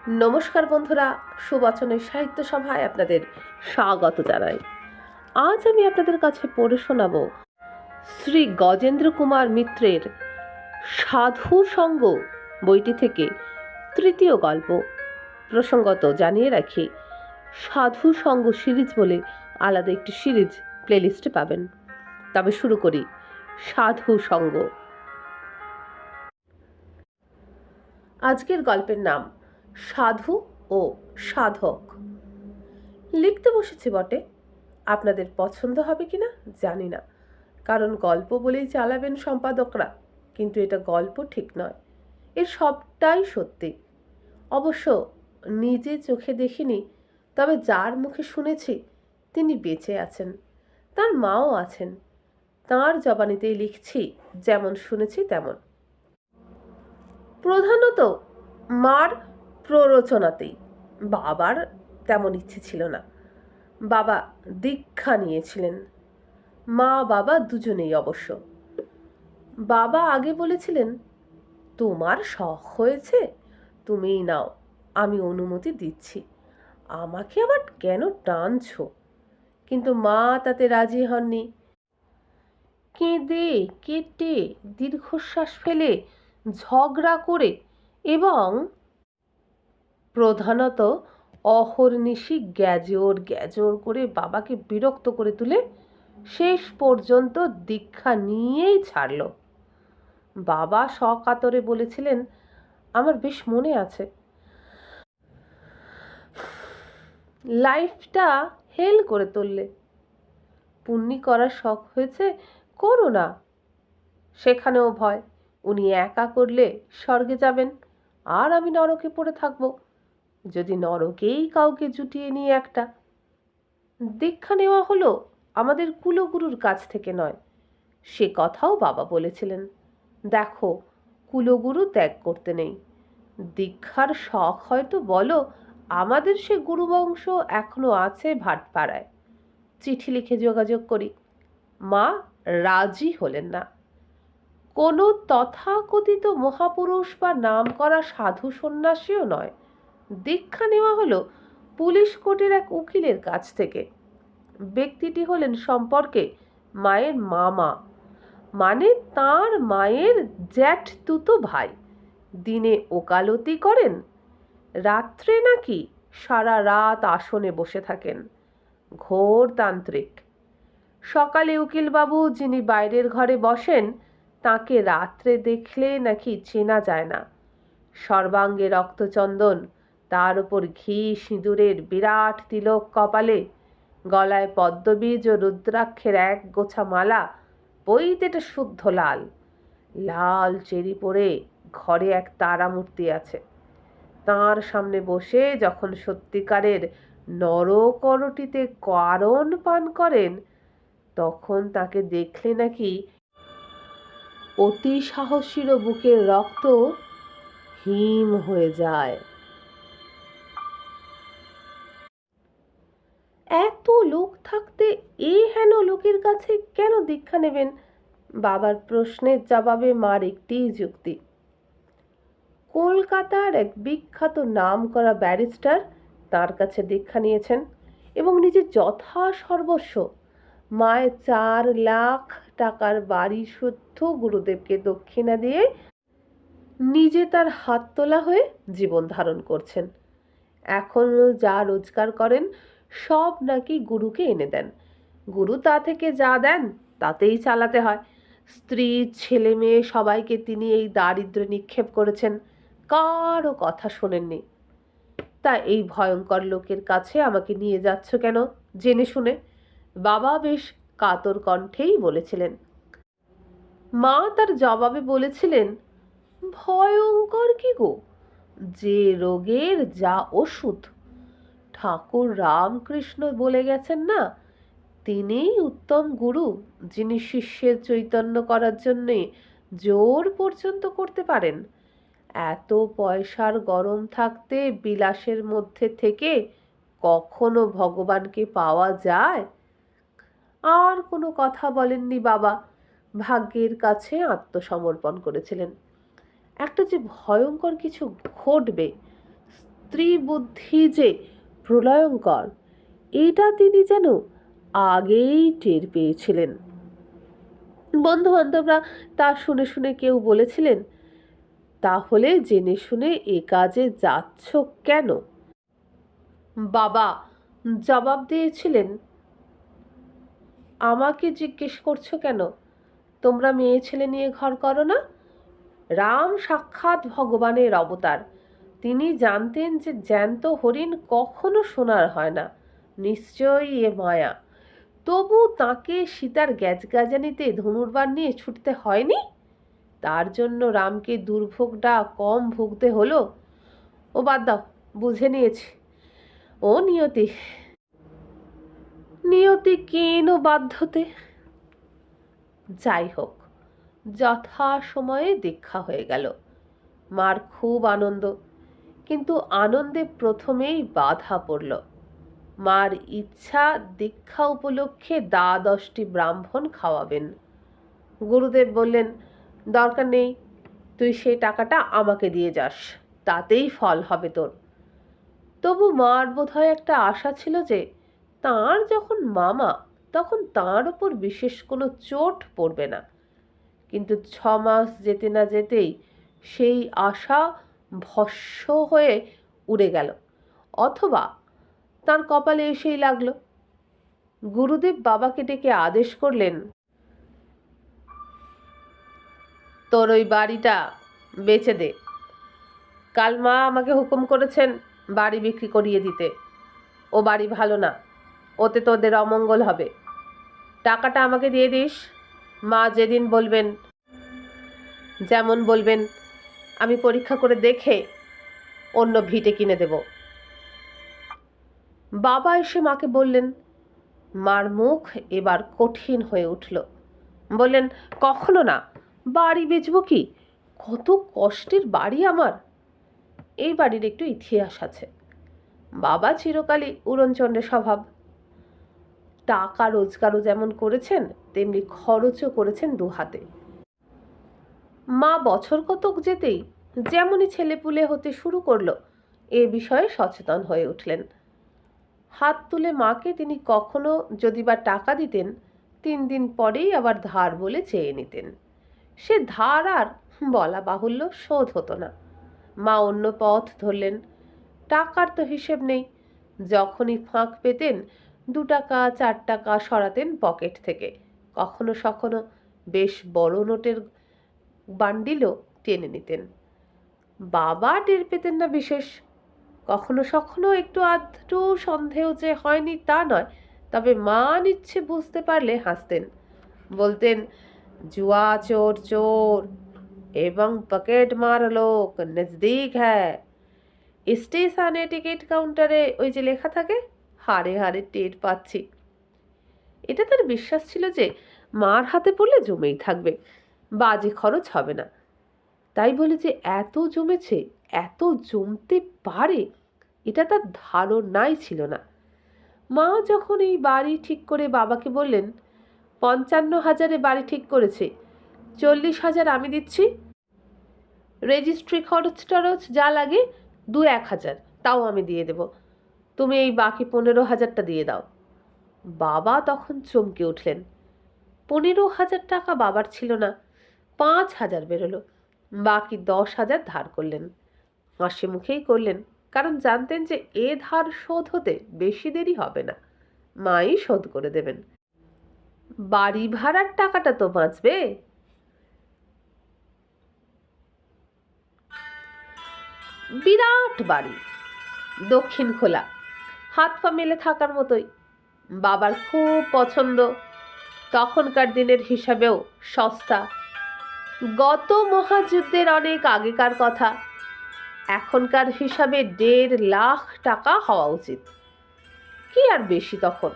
নমস্কার বন্ধুরা, সুবচনের সাহিত্য সভায় আপনাদের স্বাগত জানাই। আজ আমি আপনাদের কাছে পড়ে শোনাব শ্রী গজেন্দ্র কুমার মিত্রের সাধু সঙ্গ বইটি থেকে তৃতীয় গল্প। প্রসঙ্গত জানিয়ে রাখি, সাধু সঙ্গ সিরিজ বলে আলাদা একটি সিরিজ প্লেলিস্টে পাবেন। তবে শুরু করি সাধু সঙ্গ। আজকের গল্পের নাম সাধু ও সাধক। লিখতে বসেছি বটে, আপনাদের পছন্দ হবে কিনা জানি না, কারণ গল্প বলেই চালাবেন সম্পাদকরা, কিন্তু এটা গল্প ঠিক নয়, এর সবটাই সত্যি। অবশ্য নিজে চোখে দেখিনি, তবে যার মুখে শুনেছি তিনি বেঁচে আছেন, তার মাও আছেন। তাঁর জবানিতেই লিখছি, যেমন শুনেছি তেমন। প্রধানত মার প্ররোচনাতেই। বাবার তেমন ইচ্ছে ছিল না। বাবা দীক্ষা নিয়েছিলেন, মা বাবা দুজনেই অবশ্য। বাবা আগে বলেছিলেন, তোমার শখ হয়েছে, তুমিই নাও, আমি অনুমতি দিচ্ছি, আমাকে আবার কেন টানছো? কিন্তু মা তাতে রাজি হননি। কেঁদে কেটে দীর্ঘশ্বাস ফেলে ঝগড়া করে এবং প্রধানত অহর্নিশি গ্যাজর গ্যাজর করে বাবাকে বিরক্ত করে তুলে শেষ পর্যন্ত দীক্ষা নিয়েই ছাড়ল। বাবা সকাতরে বলেছিলেন, আমার বেশ মনে আছে, লাইফটা হেল করে তুললে, পুণ্যি করার শখ হয়েছে, করো না। সেখানেও ভয়, উনি একা করলে স্বর্গে যাবেন আর আমি নরকে পড়ে থাকবো, যদি নরকেই কাউকে জুটিয়ে নিয়ে একটা। দীক্ষা নেওয়া হলো আমাদের কুলগুরুর কাছ থেকে নয়, সে কথাও বাবা বলেছিলেন। দেখো, কুলগুরু ত্যাগ করতে নেই, দীক্ষার শখ হয়তো বলো, আমাদের সে গুরুবংশ এখনো আছে ভাটপাড়ায়, চিঠি লিখে যোগাযোগ করি। মা রাজি হলেন না। কোনো তথাকথিত মহাপুরুষ বা নাম করা সাধু সন্ন্যাসীও নয়, দীক্ষা নেওয়া হলো পুলিশ কোর্টের এক উকিলের কাছ থেকে। ব্যক্তিটি হলেন সম্পর্কে মায়ের মামা, মানে তার মায়ের জ্যাঠতুতো ভাই। দিনে ওকালতি করেন, রাত্রে নাকি সারা রাত আসনে বসে থাকেন। ঘোর তান্ত্রিক। সকালে উকিলবাবু যিনি বাইরের ঘরে বসেন, তাকে রাত্রে দেখলে নাকি চেনা যায় না। সর্বাঙ্গে রক্তচন্দন, তার উপর ঘি সিঁদুরের বিরাট তিলক কপালে, গলায় পদ্মবীজ ও রুদ্রাক্ষের এক গোছা মালা, বইতেটা শুদ্ধ লাল। লাল চেরি পরে ঘরে এক তারামূর্তি আছে। তাঁর সামনে বসে যখন সত্যিকারের নরকরটিতে কারণ পান করেন, তখন তাকে দেখলে নাকি অতি সাহসীরও বুকের রক্ত হিম হয়ে যায়। এত লোক থাকতে হেন লোকের কাছে কেন দীক্ষা নেবেন? বাবার প্রশ্নের জবাবে মার একটিই যুক্তি, কলকাতার এক বিখ্যাত নাম করা ব্যারিস্টার তার কাছে দীক্ষা নিয়েছেন এবং নিজের যথা সর্বস্ব, মায়ের 4 লাখ টাকার বাড়ি শুদ্ধ গুরুদেবকে দক্ষিণা দিয়ে নিজে তার হাত তোলা হয়ে জীবন ধারণ করছেন। এখন যা রোজগার করেন সব নাকি গুরুকে এনে দেন, গুরু তা থেকে যা দেন তাতেই চালাতে হয়। স্ত্রী ছেলে মেয়ে সবাইকে তিনি এই দারিদ্র্যে নিক্ষেপ করেছেন, কারও কথা শোনেননি। তা এই ভয়ঙ্কর লোকের কাছে আমাকে নিয়ে যাচ্ছ কেন জেনে শুনে? বাবা বেশ কাতর কণ্ঠেই বলেছিলেন। মা তার জবাবে বলেছিলেন, ভয়ঙ্কর কি গো, যে রোগের যা ওষুধ। ঠাকুর রামকৃষ্ণ বলে গেছেন না, তিনিই উত্তম গুরু, যিনি শিষ্যের চৈতন্য করার জন্যে জোর পর্যন্ত করতে পারেন। এত পয়সার গরম থাকতে বিলাসের মধ্যে থেকে কখনো ভগবানকে পাওয়া যায়? আর কোনো কথা বলেননি বাবা, ভাগ্যের কাছে আত্মসমর্পণ করেছিলেন। একটা যে ভয়ঙ্কর কিছু ঘটবে, স্ত্রী বুদ্ধি যে প্রলয়ঙ্কর এটা তিনি যেন আগেই টের পেয়েছিলেন। বন্ধু বান্ধবরা তা শুনে শুনে কেউ বলেছিলেন, তাহলে জেনে শুনে এ কাজে যাচ্ছ কেন? বাবা জবাব দিয়েছিলেন, আমাকে জিজ্ঞেস করছো কেন? তোমরা মেয়ে ছেলে নিয়ে ঘর করো না? রাম সাক্ষাৎ ভগবানের অবতার। তিনি জানতেন যে জ্যান্ত হরিণ কখনো সোনার হয় না, নিশ্চয়ই এ মায়া। তবু তাকে সীতার গ্যাজগাজানিতে ধনুর্বাণ নিয়ে ছুটতে হয়নি। তার জন্য রামকে দুর্ভোগটা কম ভুগতে হলো। ও বাদ দাও, বুঝে নিয়েছি, ও নিয়তি। নিয়তি কেন বাধ্যতে? যাই হোক, যথা সময়ে দীক্ষা হয়ে গেল। মার খুব আনন্দ, কিন্তু আনন্দে প্রথমেই বাধা পড়ল। মার ইচ্ছা দীক্ষা উপলক্ষে 10টি ব্রাহ্মণ খাওয়াবেন। গুরুদেব বললেন, দরকার নেই, তুই সেই টাকাটা আমাকে দিয়ে যাস, তাতেই ফল হবে তোর। তবু মার বোধহয় একটা আশা ছিল যে তাঁর যখন মামা, তখন তাঁর ওপর বিশেষ কোনো চোট পড়বে না। কিন্তু 6 মাস যেতে না যেতেই সেই আশা ভস্ম হয়ে উড়ে গেল, অথবা তার কপালে এসেই লাগলো। গুরুদেব বাবাকে ডেকে আদেশ করলেন, তোর ওই বাড়িটা বেচে দে। কাল মা আমাকে হুকুম করেছেন বাড়ি বিক্রি করিয়ে দিতে। ও বাড়ি ভালো না, ওতে তোদের অমঙ্গল হবে। টাকাটা আমাকে দিয়ে দিস। মা যেদিন বলবেন, যেমন বলবেন, আমি পরীক্ষা করে দেখে অন্য ভিটে কিনে দেব। বাবা এসে মাকে বললেন। মার মুখ এবার কঠিন হয়ে উঠল। বললেন, কখনো না, বাড়ি বেচব কি? কত কষ্টের বাড়ি আমার। এই বাড়ির একটু ইতিহাস আছে। বাবা চিরকালই উড়নচণ্ডের স্বভাব। টাকা রোজগারও যেমন করেছেন, তেমনি খরচও করেছেন দুহাতে। মা বছর কতক যেতেই যেমনই ছেলেপুলে হতে শুরু করলো, এ বিষয়ে সচেতন হয়ে উঠলেন। হাত তুলে মাকে তিনি কখনো যদি বা টাকা দিতেন, 3 দিন পরেই আবার ধার বলে চেয়ে নিতেন। সে ধার আর বলা বাহুল্য শোধ হতো না। মা অন্য পথ ধরলেন। টাকার তো হিসেব নেই। যখনই ফাঁক পেতেন 2 টাকা 4 টাকা সরাতেন পকেট থেকে। কখনো সখনো বেশ বড় নোটের বান্ডিলও টেনে নিতেন। বাবা টের পেতেন না বিশেষ। কখনো সখনো একটু আধটু সন্দেহ যে হয়নি তা নয়, তবে মা নিচ্ছে বুঝতে পারলে হাসতেন। বলতেন, জুয়া চোর চোর এবং পকেট মার লোক নজদিক হ্যায়। স্টেশনে টিকিট কাউন্টারে ওই যে লেখা থাকে, হাড়ে হাড়ে টের পাচ্ছি। এটা তার বিশ্বাস ছিল যে মার হাতে পড়লে জমেই থাকবে, বাজে খরচ হবে না। তাই বলে যে এত জমেছে, এত জমতে পারে, এটা তার ধারণাই ছিল না। মা যখন এই বাড়ি ঠিক করে বাবাকে বললেন, 55,000-এ বাড়ি ঠিক করেছে, 40,000 আমি দিচ্ছি, রেজিস্ট্রি খরচ টরচ যা লাগে 2-1,000 তাও আমি দিয়ে দেব, তুমি এই বাকি 15,000টা দিয়ে দাও। বাবা তখন চমকে উঠলেন। 15,000 টাকা বাবার ছিল না, 5,000 বেরোলো। বাকি 10,000 ধার করলেন। হাসি মুখেই করলেন, কারণ জানতেন যে এ ধার শোধ হতে বেশি দেরি হবে না, মাই শোধ করে দেবেন। বাড়ি ভাড়ার টাকাটা তো বাঁচবে। বিরাট বাড়ি, দক্ষিণ খোলা, হাত পা মেলে থাকার মতোই। বাবার খুব পছন্দ। তখনকার দিনের হিসাবেও সস্তা। গত মহাযুদ্ধের অনেক আগেকার কথা। এখনকার হিসাবে 1.5 লাখ টাকা হওয়া উচিত, কি আর বেশি তখন।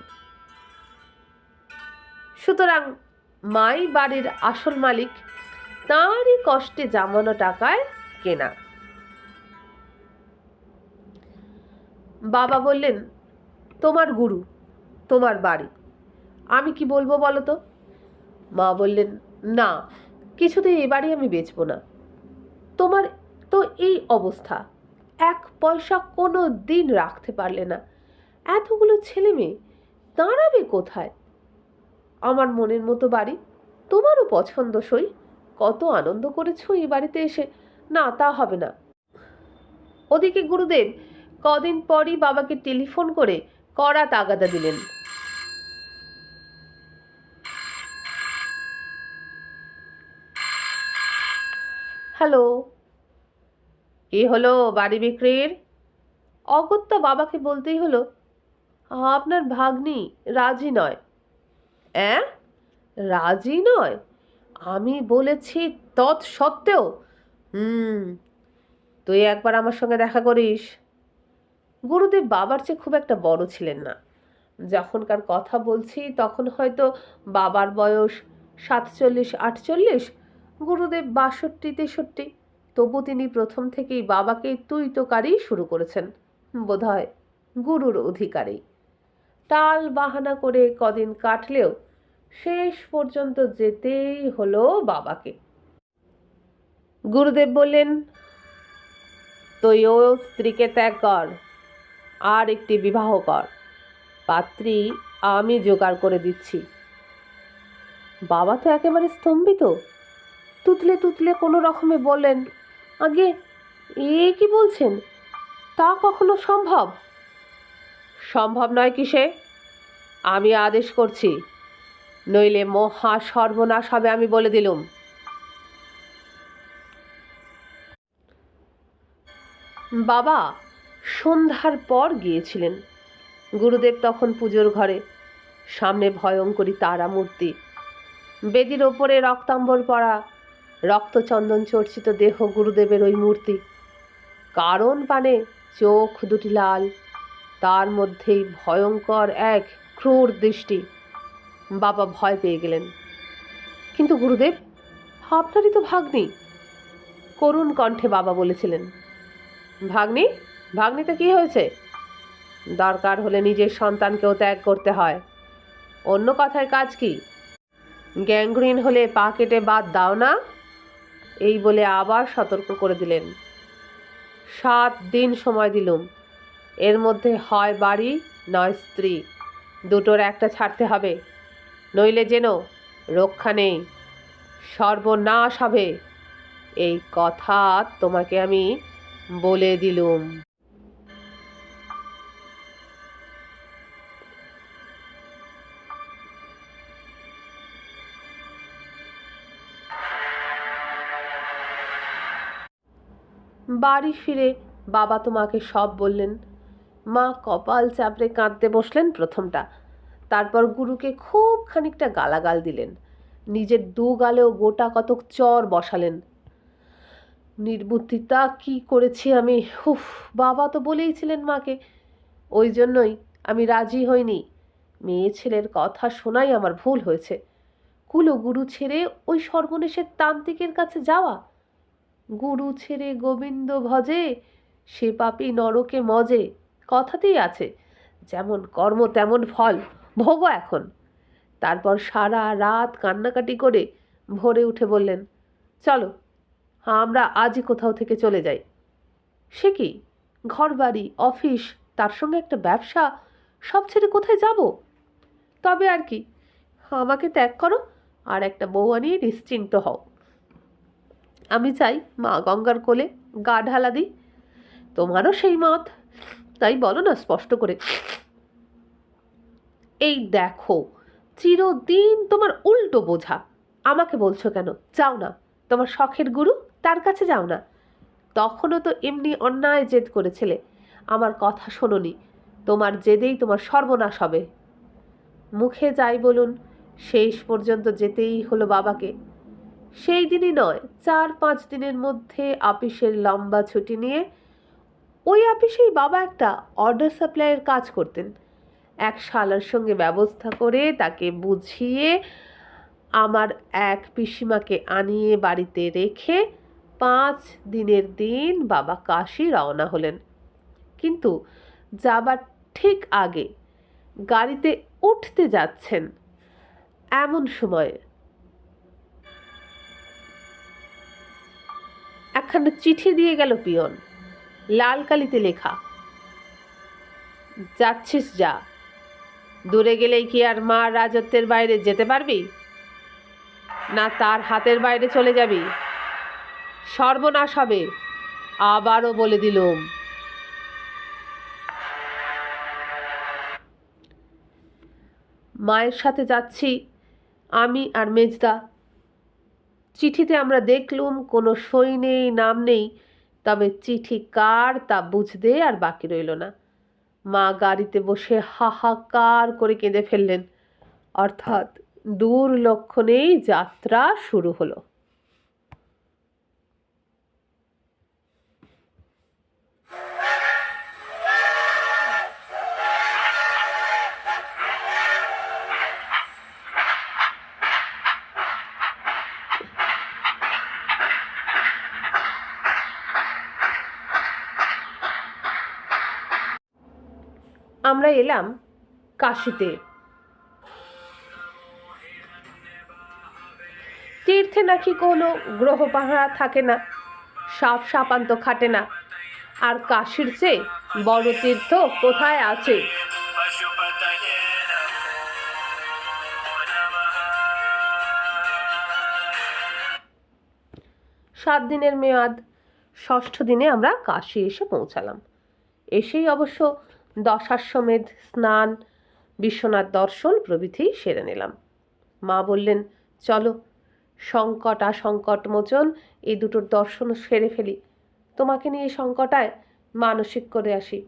সুতরাং মাই বাড়ির আসল মালিক, তাঁরই কষ্টে জমানো টাকায় কেনা। বাবা বললেন, তোমার গুরু, তোমার বাড়ি, আমি কি বলবো বলো তো? মা বললেন, না, কিছুতেই এ বাড়ি আমি বেচবো না। তোমার তো এই অবস্থা, এক পয়সা কোনো দিন রাখতে পারলে না। এতগুলো ছেলে মেয়ে দাঁড়াবে কোথায়? আমার মনের মতো বাড়ি, তোমারও পছন্দসই, কত আনন্দ করেছো এই বাড়িতে এসে। না, তা হবে না। ওদিকে গুরুদেব কদিন পরই বাবাকে টেলিফোন করে কড়া তাগাদা দিলেন। হ্যালো, কি হলো বাড়ি বিক্রির? অগত্যা বাবাকে বলতেই হলো, আপনার ভাগ্নি রাজি নয়। অ্যাঁ, রাজি নয়? আমি বলেছি তৎসত্ত্বেও? হুম, তুই একবার আমার সঙ্গে দেখা করিস। গুরুদেব বাবার চেয়ে খুব একটা বড় ছিলেন না। যখনকার কথা বলছি তখন হয়তো বাবার বয়স 47-48, গুরুদেব 62-63। তবু তিনি প্রথম থেকেই বাবাকে তুই তোকারি শুরু করেছেন, বোধহয় গুরুর অধিকারী। টাল বাহানা করে কদিন কাটলেও শেষ পর্যন্ত যেতেই হলো বাবাকে। গুরুদেব বললেন, তুই ও স্ত্রীকে ত্যাগ কর, আর একটি বিবাহ কর, পাত্রী আমি জোগাড় করে দিচ্ছি। বাবা তো একেবারে স্তম্ভিত, তুতলে তুতলে কোনো রকমে বললেন, আগে এ কি বলছেন? তা কখনো সম্ভব? সম্ভব নয় কিসে? আমি আদেশ করছি, নইলে মহা সর্বনাশ হবে, আমি বলে দিলুম। বাবা সন্ধ্যার পর গিয়েছিলেন। গুরুদেব তখন পুজোর ঘরে, সামনে ভয়ঙ্করী তারা মূর্তি, বেদির ওপরে রক্তাম্বর পরা, রক্তচন্দন চর্চিত দেহ গুরুদেবের ওই মূর্তি, কারণ পানে চোখ দুটি লাল, তার মধ্যেই ভয়ঙ্কর এক ক্রূর দৃষ্টি। বাবা ভয় পেয়ে গেলেন। কিন্তু গুরুদেব, আপনারই তো ভাগ্নি। করুণ কণ্ঠে বাবা বলেছিলেন, ভাগ্নি? ভাগ্নিতে কি হয়েছে? দরকার হলে নিজের সন্তানকেও ত্যাগ করতে হয়, অন্য কথায় কাজ কি? গ্যাংগ্রিন হলে পা কেটে বাদ দাও না। এই বলে আবার সতর্ক করে দিলেন, 7 দিন সময় দিলুম, এর মধ্যে হয় বাড়ি নয় স্ত্রী, দুটোর একটা ছাড়তে হবে, নইলে যেন রক্ষা নেই, সর্বনাশ হবে, এই কথা তোমাকে আমি বলে দিলুম। বাড়ি ফিরে বাবা তো মাকে সব বললেন। মা কপাল চাপড়ে কাঁদতে বসলেন প্রথমটা, তারপর গুরুকে খুব খানিকটা গালাগাল দিলেন, নিজের 2 গালেও গোটা কতক চর বসালেন। নির্বুদ্ধিতা কি করেছি আমি! উফ! বাবা তো বলেইছিলেন মাকে, ওই জন্যই আমি রাজি হইনি। মেয়ে ছেলের কথা শোনাই আমার ভুল হয়েছে। কুলো গুরু ছেড়ে ওই সর্বনেশের তান্ত্রিকের কাছে যাওয়া। গুরু ছেড়ে গোবিন্দ ভজে, সে পাপী নরকে মজে, কথাতেই আছে, যেমন কর্ম তেমন ফল, ভোগও এখন। তারপর সারা রাত কান্নাকাটি করে ভোরে উঠে বললেন, চলো আমরা আজই কোথাও থেকে চলে যাই। সে কি, ঘরবাড়ি, অফিস, তার সঙ্গে একটা ব্যবসা, সব ছেড়ে কোথায় যাব? তবে আর কি, আমাকে ত্যাগ করো, আর একটা বউ আনিয়ে নিশ্চিন্ত হও। আমি চাই মা গঙ্গার কোলে গা ঢালা দিই। তোমারও সেই মত, তাই বলো না স্পষ্ট করে। এই দেখো, চিরদিন তোমার উল্টো বোঝা। আমাকে বলছো কেন? যাও না, তোমার শখের গুরু, তার কাছে যাও না। তখনও তো এমনি অন্যায় জেদ করেছিলে, আমার কথা শোনোনি। তোমার জেদেই তোমার সর্বনাশ হবে। মুখে যাই বলুন, শেষ পর্যন্ত যেতেই হলো বাবাকে। সেই দিনই নয়, 4-5 দিনের মধ্যে আপিসের লম্বা ছুটি নিয়ে, ওই আপিসেই বাবা একটা অর্ডার সাপ্লাইয়ের কাজ করতেন, এক শালার সঙ্গে ব্যবস্থা করে তাকে বুঝিয়ে আমার এক পিসিমাকে আনিয়ে বাড়িতে রেখে 5 দিনের দিন বাবা কাশি রওনা হলেন। কিন্তু যাবার ঠিক আগে গাড়িতে উঠতে যাচ্ছেন, এমন সময় একখানা চিঠি দিয়ে গেল পিয়ন। লাল কালিতে লেখা। যাচ্ছিস যা, দূরে গেলেই কি আর মা রাজত্বের বাইরে যেতে পারবি, না তার হাতের বাইরে চলে যাবি? সর্বনাশ হবে, আবারও বলে দিলুম। মায়ের সাথে যাচ্ছি আমি আর মেজদা। চিঠিতে আমরা দেখলুম কোনো সই নেই, নাম নেই, তবে চিঠি কার তা বুঝতে আর বাকি রইল না। মা গাড়িতে বসে হাহাকার করে কেঁদে ফেললেন, অর্থাৎ দূর লক্ষণেই যাত্রা শুরু হলো। আমরা এলাম কাশীতে। তীর্থে নাকি কোনো গ্রহ পাহারা থাকে না, সাপ সাপান্ত খাটে না, আর কাশীর চেয়ে বড় তীর্থ কোথায় আছে? 7 দিনের মেয়াদ। 6ষ্ঠ দিনে আমরা কাশী এসে পৌঁছালাম। এসেই অবশ্য দশাশ্বমেধ স্নান, বিশ্বনাথ দর্শন প্রভৃতি সেরে নিলাম। মা বললেন, চলো সংকট আসংকট মোচন এই দুটোর দর্শন সেরে ফেলি, তোমাকে নিয়ে সংকটায় মানসিক করে আসি।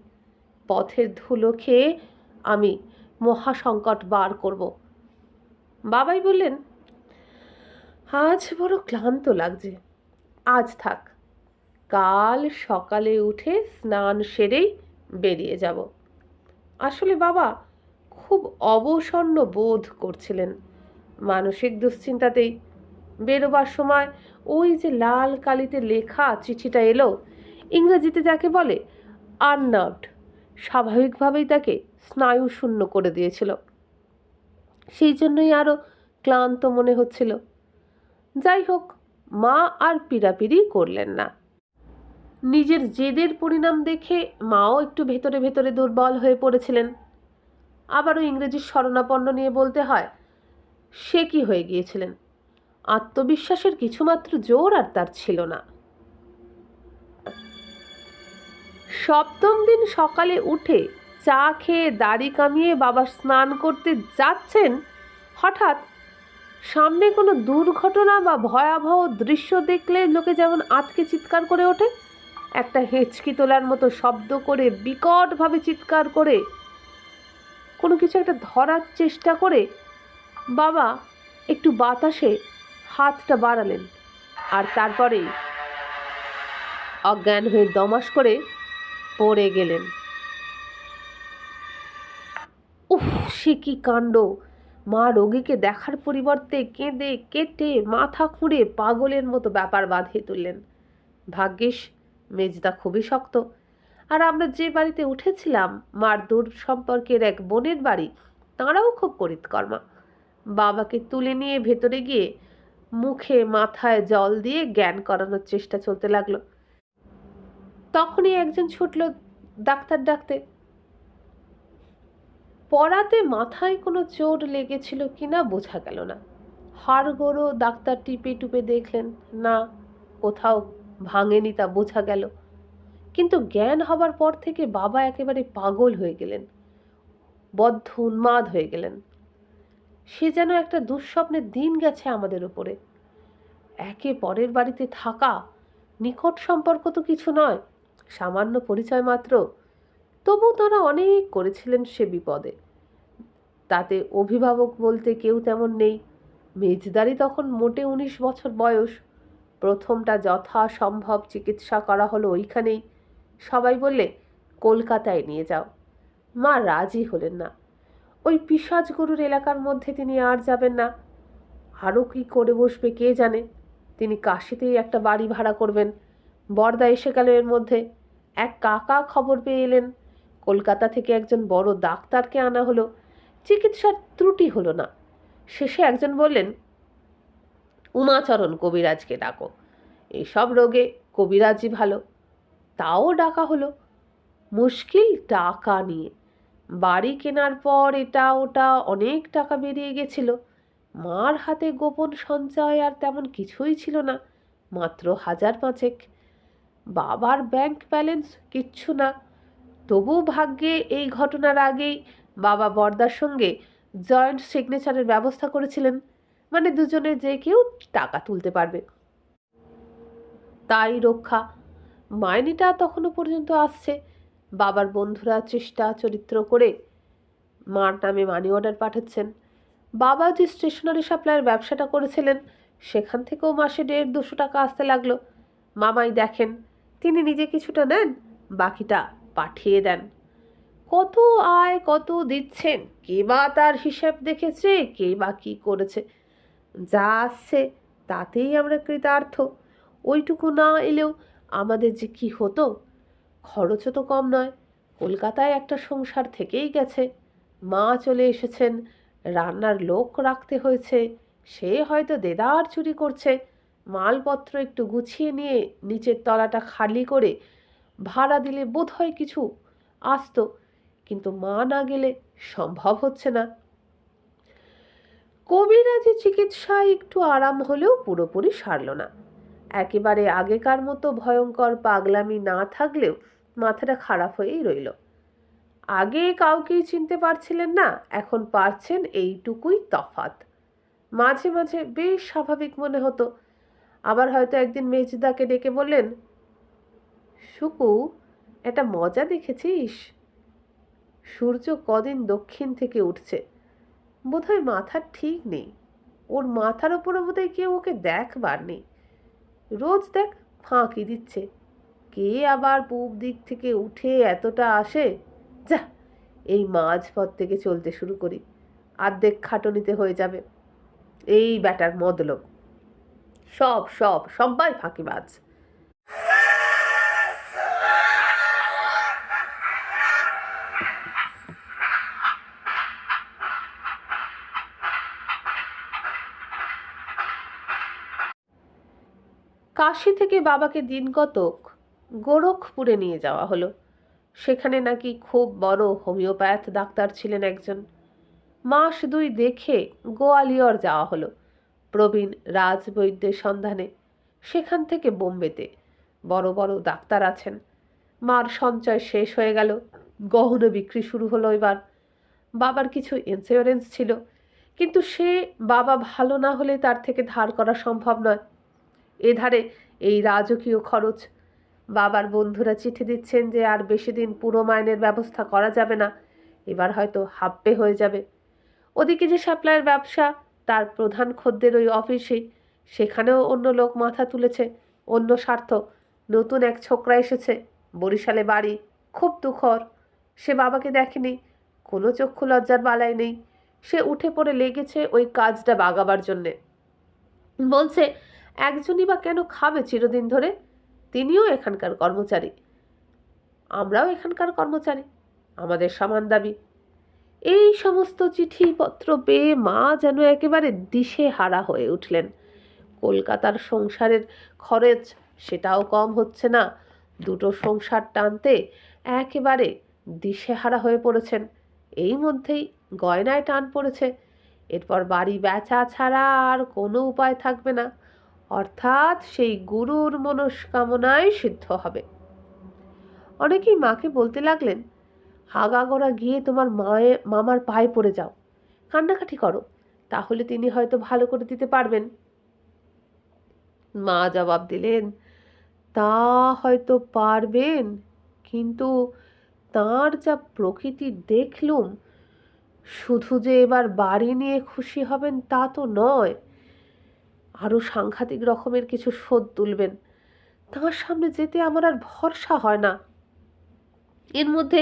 পথের ধুলো খেয়ে আমি মহাসংকট বার করব। বাবাই বললেন, আজ বড় ক্লান্ত লাগছে, আজ থাক, কাল সকালে উঠে স্নান সেরেই বেরিয়ে যাব। আসলে বাবা খুব অবসন্ন বোধ করছিলেন, মানসিক দুশ্চিন্তাতেই। বেরোবার সময় ওই যে লাল কালিতে লেখা চিঠিটা এলো, ইংরেজিতে যাকে বলে আননার্ভড, স্বাভাবিকভাবেই তাকে স্নায়ু শূন্য করে দিয়েছিল। সেই জন্যই আরও ক্লান্ত মনে হচ্ছিল। যাই হোক, মা আর পীড়াপিড়ি করলেন না। নিজের জেদের পরিণাম দেখে মাও একটু ভেতরে ভেতরে দুর্বল হয়ে পড়েছিলেন। আবারও ইংরেজির শরণাপন্ন নিয়ে বলতে হয়, সে কি হয়ে গিয়েছিলেন, আত্মবিশ্বাসের কিছুমাত্র জোর আর তার ছিল না। 7ম দিন সকালে উঠে চা খেয়ে দাড়ি কামিয়ে বাবা স্নান করতে যাচ্ছেন, হঠাৎ সামনে কোনো দুর্ঘটনা বা ভয়াবহ দৃশ্য দেখলে লোকে যেমন আঁতকে চিৎকার করে ওঠে, একটা হেঁচকি তোলার মতো শব্দ করে, বিকটভাবে চিৎকার করে, কোনো কিছু একটা ধরার চেষ্টা করে বাবা একটু বাতাসে হাতটা বাড়ালেন, আর তারপরেই অজ্ঞান হয়ে দমাস করে পড়ে গেলেন। উফ, সে কি কাণ্ড! মা রোগীকে দেখার পরিবর্তে কেঁদে কেটে মাথা খুঁড়ে পাগলের মতো ব্যাপার বাঁধিয়ে তুললেন। ভাগ্যিস মেজদা খুবই শক্ত, আর আমরা যে বাড়িতে উঠেছিলাম মার দূর সম্পর্কের এক বোনের বাড়ি, তাঁরাও খুব করিতকর্মা। বাবাকে তুলে নিয়ে ভেতরে গিয়ে মুখে মাথায় জল দিয়ে জ্ঞান করানোর চেষ্টা চলতে লাগলো। তখনই একজন ছুটল ডাক্তার ডাকতে। পড়াতে মাথায় কোনো চোট লেগেছিল কিনা বোঝা গেল না। হাড়গোড়ো ডাক্তার টিপে টুপে দেখলেন, না, কোথাও ভাঙেনি তা বোঝা গেল। কিন্তু জ্ঞান হবার পর থেকে বাবা একেবারে পাগল হয়ে গেলেন, বদ্ধ উন্মাদ হয়ে গেলেন। সে যেন একটা দুঃস্বপ্নের দিন গেছে আমাদের উপরে। একে পরের বাড়িতে থাকা, নিকট সম্পর্ক তো কিছু নয়, সামান্য পরিচয় মাত্র, তবু তারা অনেক করেছিলেন সে বিপদে। তাতে অভিভাবক বলতে কেউ তেমন নেই। মেজদারই তখন মোটে 19 বছর বয়স। প্রথমটা যথাসম্ভব চিকিৎসা করা হলো ওইখানেই। সবাই বললে কলকাতায় নিয়ে যাও। মা রাজি হলেন না। ওই পিশাচগরুর এলাকার মধ্যে তিনি আর যাবেন না। আরও কি করে বসবে কে জানে। তিনি কাশীতেই একটা বাড়ি ভাড়া করবেন। বরদা এসে গেল এর মধ্যে। এক কাকা খবর পেয়ে এলেন। কলকাতা থেকে একজন বড় ডাক্তারকে আনা হলো। চিকিৎসার ত্রুটি হলো না। শেষে একজন বললেন, উমাচরণ কবিরাজকে ডাকো, এসব রোগে কবিরাজই ভালো। তাও ডাকা হলো, মুশকিল টাকা নিয়ে। বাড়ি কেনার পর এটা ওটা অনেক টাকা বেরিয়ে গেছিল। মার হাতে গোপন সঞ্চয় আর তেমন কিছুই ছিল না, মাত্র 1,500। বাবার ব্যাংক ব্যালেন্স কিচ্ছু না। তবু ভাগ্যে এই ঘটনার আগেই বাবা বরদার সঙ্গে জয়েন্ট সিগনেচারের ব্যবস্থা করেছিলেন, মানে দুজনে যে কেউ টাকা তুলতে পারবে। তাই রক্ষা। মাইনেটা তখনও পর্যন্ত আসছে। বাবার বন্ধুরা চেষ্টা চরিত্র করে মার নামে মানি অর্ডার পাঠাচ্ছেন। বাবা যে স্টেশনারি সাপ্লাইয়ের ব্যবসাটা করেছিলেন, সেখান থেকেও মাসে 150-200 টাকা আসতে লাগলো। মামাই দেখেন, তিনি নিজে কিছুটা নেন, বাকিটা পাঠিয়ে দেন। কত আয় কত দিচ্ছেন, কে বা তার হিসেব দেখেছে, কে বা কী করেছে। যা আসছে তাতেই আমরা কৃতার্থ। ওইটুকু না এলেও আমাদের যে কি হতো। খরচও তো কম নয়। কলকাতায় একটা সংসার থেকেই গেছে। মা চলে এসেছেন, রান্নার লোক রাখতে হয়েছে। সে হয়তো দেদার চুরি করছে। মালপত্র একটু গুছিয়ে নিয়ে নিচের তলাটা খালি করে ভাড়া দিলে বোধহয় কিছু আসতো, কিন্তু মা না গেলে সম্ভব হচ্ছে না। কবিরাজি চিকিৎসায় একটু আরাম হলেও পুরোপুরি সারল না। একেবারে আগেকার মতো ভয়ঙ্কর পাগলামি না থাকলেও মাথাটা খারাপ হয়েই রইল। আগে কাউকেই চিনতে পারছিলেন না, এখন পারছেন, এইটুকুই তফাৎ। মাঝে মাঝে বেশ স্বাভাবিক মনে হতো। আবার হয়তো একদিন মেজদাকে ডেকে বললেন, সুকু, একটা মজা দেখেছিস? সূর্য কদিন দক্ষিণ থেকে উঠছে, বোধহয় মাথার ঠিক নেই। ওর মাথার ওপরে বোধহয় কেউ ওকে দেখবার নেই। রোজ দেখ ফাঁকি দিচ্ছে। কে আবার পূব দিক থেকে উঠে এতটা আসে? যা, এই মাঝপথ থেকে চলতে শুরু করি, অর্ধেক খাটুনিতে হয়ে যাবে। এই ব্যাটার মতলব। সব সব সবাই ফাঁকিবাজ। কাশি থেকে বাবাকে দিন কতক গোরখপুরে নিয়ে যাওয়া হলো। সেখানে নাকি খুব বড় হোমিওপ্যাথ ডাক্তার ছিলেন একজন। মাস 2 দেখে গোয়ালিয়র যাওয়া হলো প্রবীণ রাজবৈদ্যের সন্ধানে। সেখান থেকে বোম্বেতে বড় বড় ডাক্তার আছেন। মার সঞ্চয় শেষ হয়ে গেল, গহনা বিক্রি শুরু হলো এবার। বাবার কিছু ইন্স্যুরেন্স ছিল, কিন্তু সে বাবা ভালো না হলে তার থেকে ধার করা সম্ভব নয়। এধারে এই রাজকীয় খরচ। বাবার বন্ধুরা চিঠি দিচ্ছেন যে আর বেশি দিন পুরো মাইনের ব্যবস্থা করা যাবে না, এবার হয়তো হাপ্পে হয়ে যাবে। ওদিকে যে সাপ্লাইয়ের ব্যবসা, তার প্রধান খদ্দের ওই অফিসেই, সেখানেও অন্য লোক মাথা তুলেছে, অন্য স্বার্থ। নতুন এক ছোকরা এসেছে, বরিশালে বাড়ি, খুব তুখর। সে বাবাকে দেখেনি, কোনো চক্ষু লজ্জার বালাই নেই। সে উঠে পড়ে লেগেছে ওই কাজটা বাগাবার জন্যে। বলছে একজনই বা কেন খাবে চিরদিন ধরে, তিনিও এখানকার কর্মচারী, আমরাও এখানকার কর্মচারী, আমাদের সমান দাবি। এই সমস্ত চিঠিপত্র পেয়ে মা যেন একেবারে দিশেহারা হয়ে উঠলেন। কলকাতার সংসারের খরচ সেটাও কম হচ্ছে না। দুটো সংসার টানতে একেবারে দিশেহারা হয়ে পড়েছেন। এই মধ্যেই গয়নায় টান পড়েছে। এরপর বাড়ি বেচা ছাড়া আর কোনো উপায় থাকবে না, অর্থাৎ সেই গুরুর মনস্কামনাই সিদ্ধ হবে। অনেকেই মাকে বলতে লাগলেন, আগাগোড়া গিয়ে তোমার মামার পায়ে পড়ে যাও, কান্নাকাটি করো, তাহলে তিনি হয়তো ভালো করে দিতে পারবেন। মা জবাব দিলেন, তা হয়তো পারবেন, কিন্তু তাঁর যা প্রকৃতি দেখলুম, শুধু যে এবার বাড়ি নিয়ে খুশি হবেন তা তো নয়, আরও সাংঘাতিক রকমের কিছু শোধ তুলবেন। তাঁর সামনে যেতে আমার আর ভরসা হয় না। এর মধ্যে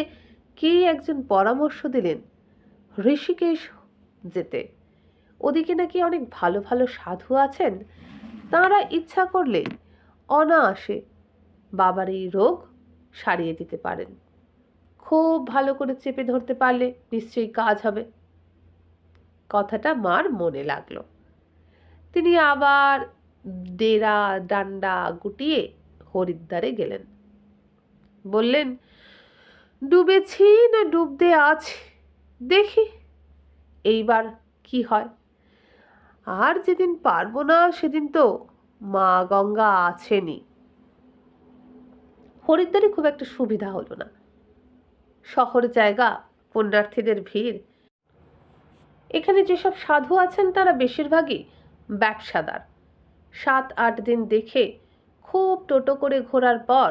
কে একজন পরামর্শ দিলেন ঋষিকেশ যেতে। ওদিকে নাকি অনেক ভালো ভালো সাধু আছেন, তাঁরা ইচ্ছা করলে অনায়াসে বাবার এই রোগ সারিয়ে দিতে পারেন। খুব ভালো করে চেপে ধরতে পারলে নিশ্চয়ই কাজ হবে। কথাটা মার মনে লাগলো। তিনি আবার ডেরা ডান্ডা গুটিয়ে হরিদ্বারে গেলেন। বললেন, ডুবেছি না ডুবতে আছি, দেখি এইবার কি হয়। আর যেদিন পারবো না সেদিন তো মা গঙ্গা আছেনই। হরিদ্বারে খুব একটা সুবিধা হলো না। শহর জায়গা, পুণ্যার্থীদের ভিড়। এখানে যেসব সাধু আছেন তারা বেশিরভাগই ব্যবসাদার। 7-8 দিন দেখে খুব টোটো করে ঘোরার পর